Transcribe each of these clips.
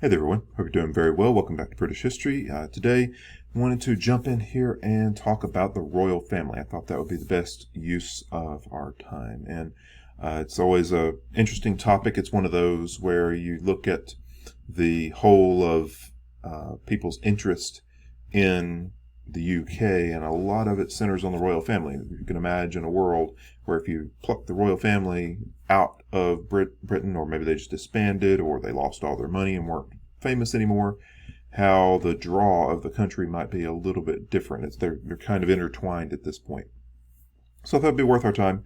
Hey there, everyone. Hope you're doing very well. Welcome back to British History. Today, I wanted to jump in here and talk about the royal family. I thought that would be the best use of our time. And it's always an interesting topic. It's one of those where you look at the whole of people's interest in the UK, and a lot of it centers on the royal family. You can imagine a world where if you pluck the royal family out of Britain, or maybe they just disbanded, or they lost all their money and weren't famous anymore, how the draw of the country might be a little bit different. They're kind of intertwined at this point. So I thought it'd be worth our time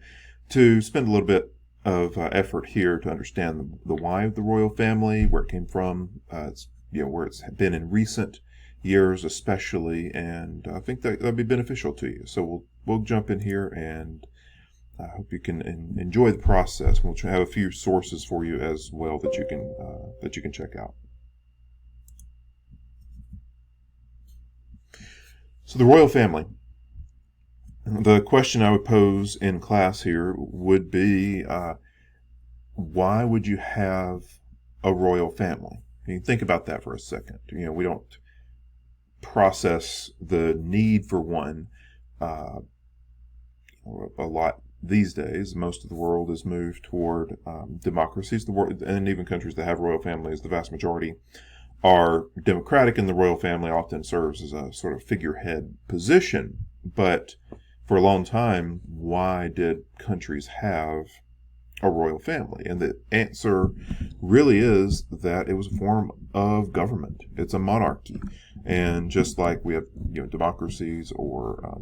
to spend a little bit of effort here to understand the why of the royal family, where it came from, where it's been in recent years especially, and I think that'll be beneficial to you. So we'll jump in here, and I hope you can enjoy the process. We'll have a few sources for you as well that you can check out. So the royal family. The question I would pose in class here would be, why would you have a royal family? You can think about that for a second. We don't process the need for one a lot these days. Most of the world has moved toward democracies. The world, and even countries that have royal families, the vast majority are democratic, and the royal family often serves as a sort of figurehead position. But for a long time, why did countries have a royal family? And the answer really is that it was a form of government. It's a monarchy. And just like we have democracies or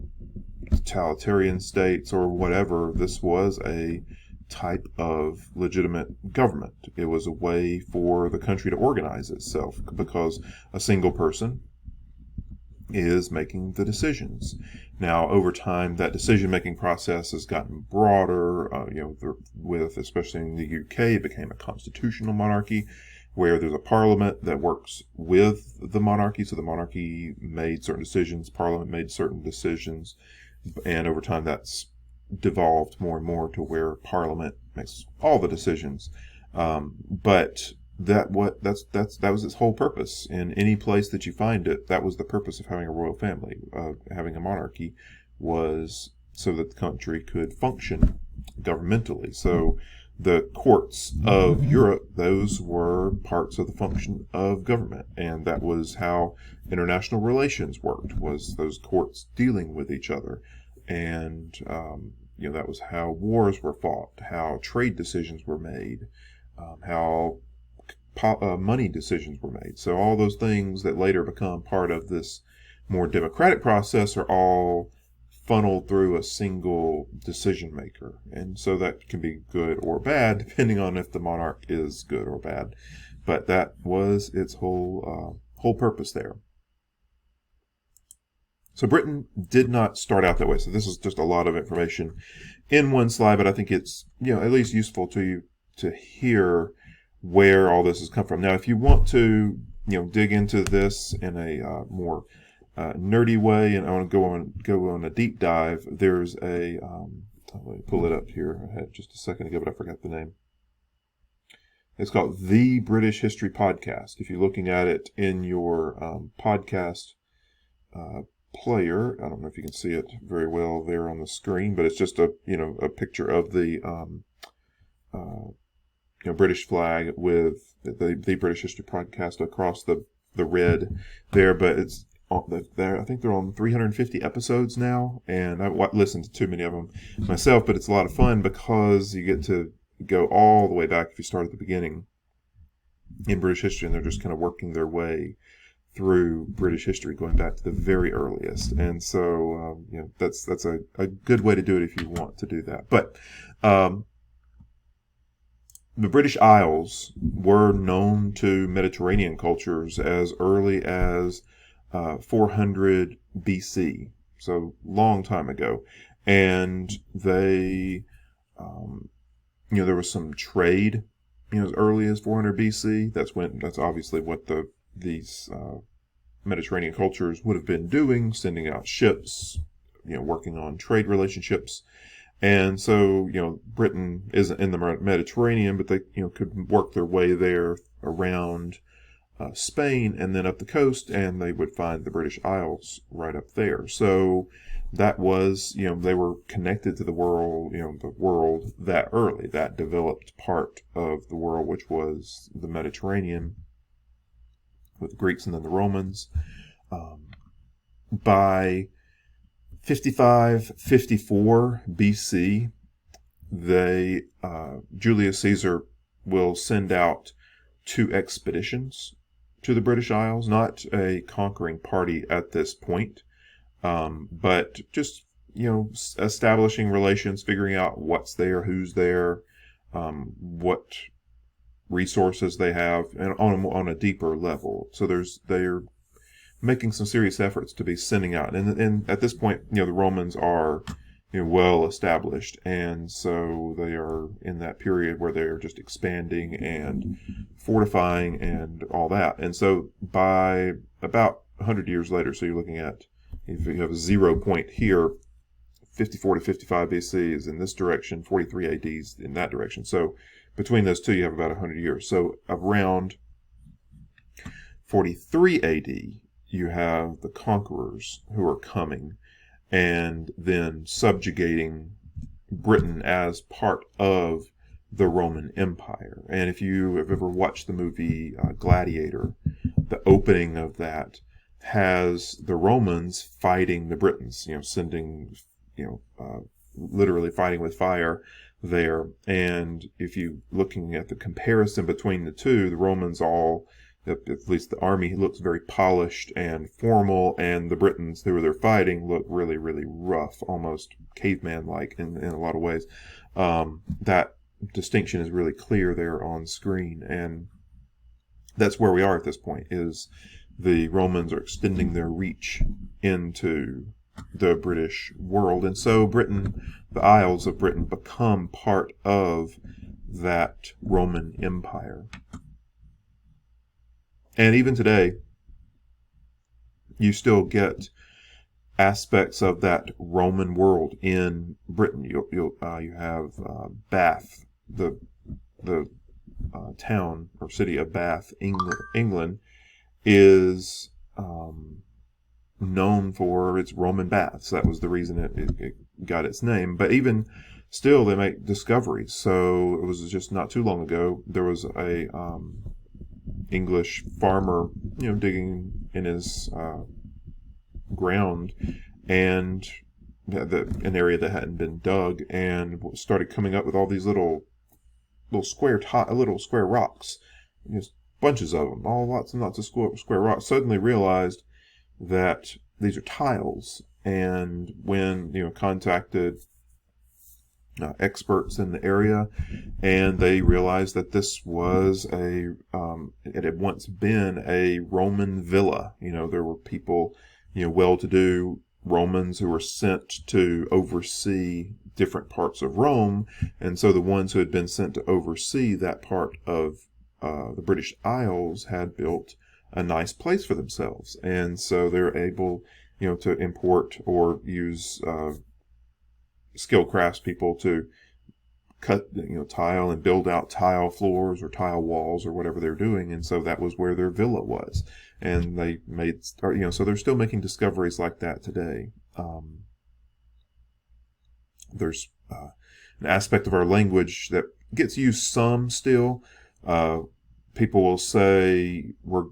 totalitarian states or whatever, this was a type of legitimate government. It was a way for the country to organize itself, because a single person is making the decisions. Now, over time, that decision-making process has gotten broader. Especially in the UK, it became a constitutional monarchy, where there's a parliament that works with the monarchy. So the monarchy made certain decisions, parliament made certain decisions, and over time that's devolved more and more to where parliament makes all the decisions. But that was its whole purpose. In any place that you find it, that was the purpose of having a royal family, having a monarchy, was so that the country could function governmentally. So the courts of Europe, those were parts of the function of government, and that was how international relations worked, was those courts dealing with each other. And that was how wars were fought, how trade decisions were made, how money decisions were made. So all those things that later become part of this more democratic process are all funneled through a single decision maker. And so that can be good or bad, depending on if the monarch is good or bad. But that was its whole purpose there. So Britain did not start out that way. So this is just a lot of information in one slide, but I think it's at least useful to you to hear where all this has come from. Now, if you want to dig into this in a more nerdy way, and I want to go on a deep dive, there's a let me pull it up here. I had just a second ago, but I forgot the name. It's called The British History Podcast. If you're looking at it in your podcast player, I don't know if you can see it very well there on the screen, but it's just a picture of the British flag with the British History Podcast across the red there. But it's I think they're on 350 episodes now, and I listened to too many of them myself, but it's a lot of fun because you get to go all the way back if you start at the beginning in British history, and they're just kind of working their way through British history, going back to the very earliest. And so that's a good way to do it if you want to do that. But the British Isles were known to Mediterranean cultures as early as 400 BC, so long time ago. And they, there was some trade, as early as 400 BC. That's obviously what these Mediterranean cultures would have been doing, sending out ships, working on trade relationships. And so, Britain isn't in the Mediterranean, but they, could work their way there around Spain, and then up the coast, and they would find the British Isles right up there. So that was, they were connected to the world, the world that early, that developed part of the world, which was the Mediterranean with the Greeks and then the Romans. By 55-54 BC, Julius Caesar will send out 2 expeditions to the British Isles, not a conquering party at this point, but just, establishing relations, figuring out what's there, who's there, what resources they have, and on a deeper level. So they're making some serious efforts to be sending out, and at this point, the Romans are well established, and so they are in that period where they're just expanding and fortifying and all that. And so by about 100 years later, so you're looking at, if you have a 0 point here, 54 to 55 BC is in this direction, 43 AD is in that direction. So between those two, you have about 100 years. So around 43 AD, you have the conquerors who are coming and then subjugating Britain as part of the Roman Empire. And if you have ever watched the movie Gladiator, the opening of that has the Romans fighting the Britons, sending, literally fighting with fire there. And if you looking at the comparison between the two, the Romans at least the army looks very polished and formal, and the Britons who they're fighting look really, really rough, almost caveman-like in a lot of ways. That distinction is really clear there on screen, and that's where we are at this point, is the Romans are extending their reach into the British world. And so Britain, the Isles of Britain, become part of that Roman Empire. And even today, you still get aspects of that Roman world in Britain. You have Bath, the town or city of Bath, England, is known for its Roman baths. That was the reason it got its name. But even still, they make discoveries. So it was just not too long ago, there was a English farmer, digging in his ground, and an area that hadn't been dug, and started coming up with all these little square rocks, just bunches of them, lots and lots of square rocks. Suddenly realized that these are tiles, and when contacted experts in the area, and they realized that this was it had once been a Roman villa. There were people, well-to-do Romans who were sent to oversee different parts of Rome, and so the ones who had been sent to oversee that part of the British Isles had built a nice place for themselves, and so they're able, to import or use skilled craftspeople to cut, tile and build out tile floors or tile walls or whatever they're doing. And so that was where their villa was. And they so they're still making discoveries like that today. There's an aspect of our language that gets used some still. People will say we're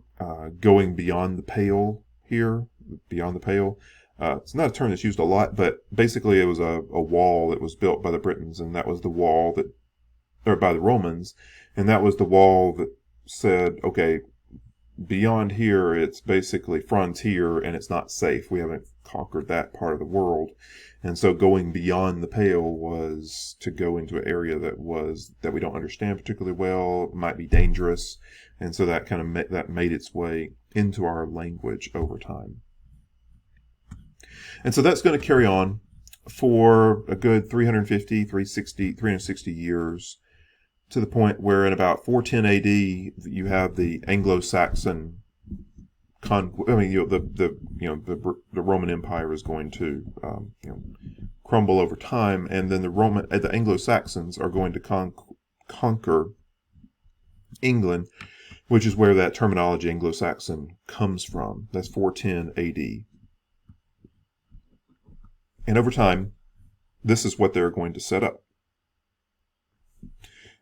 going beyond the pale here, beyond the pale. It's not a term that's used a lot, but basically it was a wall that was built by the Britons, and that was the wall or by the Romans, and that was the wall that said, okay, beyond here, it's basically frontier, and it's not safe. We haven't conquered that part of the world. And so going beyond the pale was to go into an area that we don't understand particularly well, might be dangerous, and so that kind of that made its way into our language over time. And so that's going to carry on for a good 360 years, to the point where in about 410 AD you have the Anglo-Saxon the Roman Empire is going to crumble over time, and then the Anglo-Saxons are going to conquer England, which is where that terminology Anglo-Saxon comes from. That's 410 AD. And over time, this is what they're going to set up.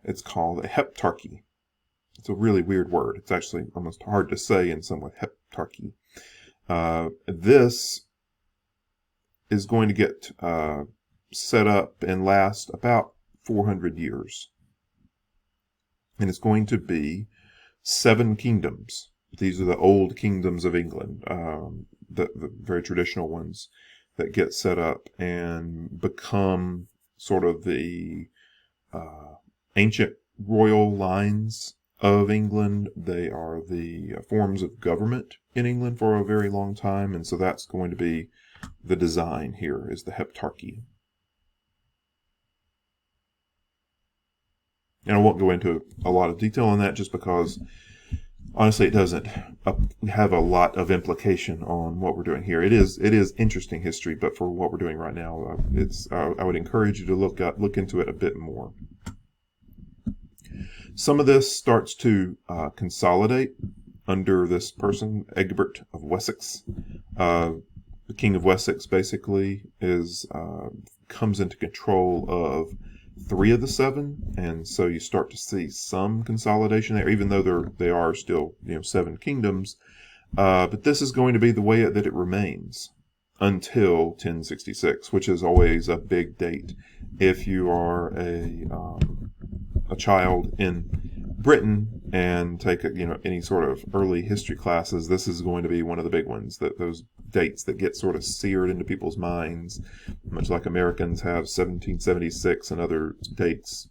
It's called a heptarchy. It's a really weird word. It's actually almost hard to say in some way, heptarchy. This is going to get set up and last about 400 years. And it's going to be 7 kingdoms. These are the old kingdoms of England, the very traditional ones that get set up and become sort of the ancient royal lines of England. They are the forms of government in England for a very long time, and so that's going to be the design here, is the heptarchy. And I won't go into a lot of detail on that just because, honestly, it doesn't have a lot of implication on what we're doing here. It is interesting history, but for what we're doing right now, I would encourage you to look into it a bit more. Some of this starts to consolidate under this person, Egbert of Wessex. The King of Wessex basically comes into control of 3 of the 7, and so you start to see some consolidation there, even though they are still 7 kingdoms. But this is going to be the way that it remains until 1066, which is always a big date. If you are a child in Britain and take any sort of early history classes, this is going to be one of the big ones, that those dates that get sort of seared into people's minds, much like Americans have 1776 and other dates,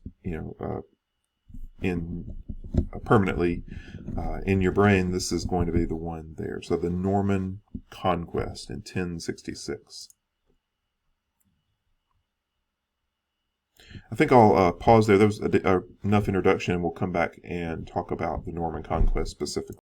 permanently in your brain. This is going to be the one there. So the Norman conquest in 1066. I think I'll pause there. There was enough introduction, and we'll come back and talk about the Norman conquest specifically.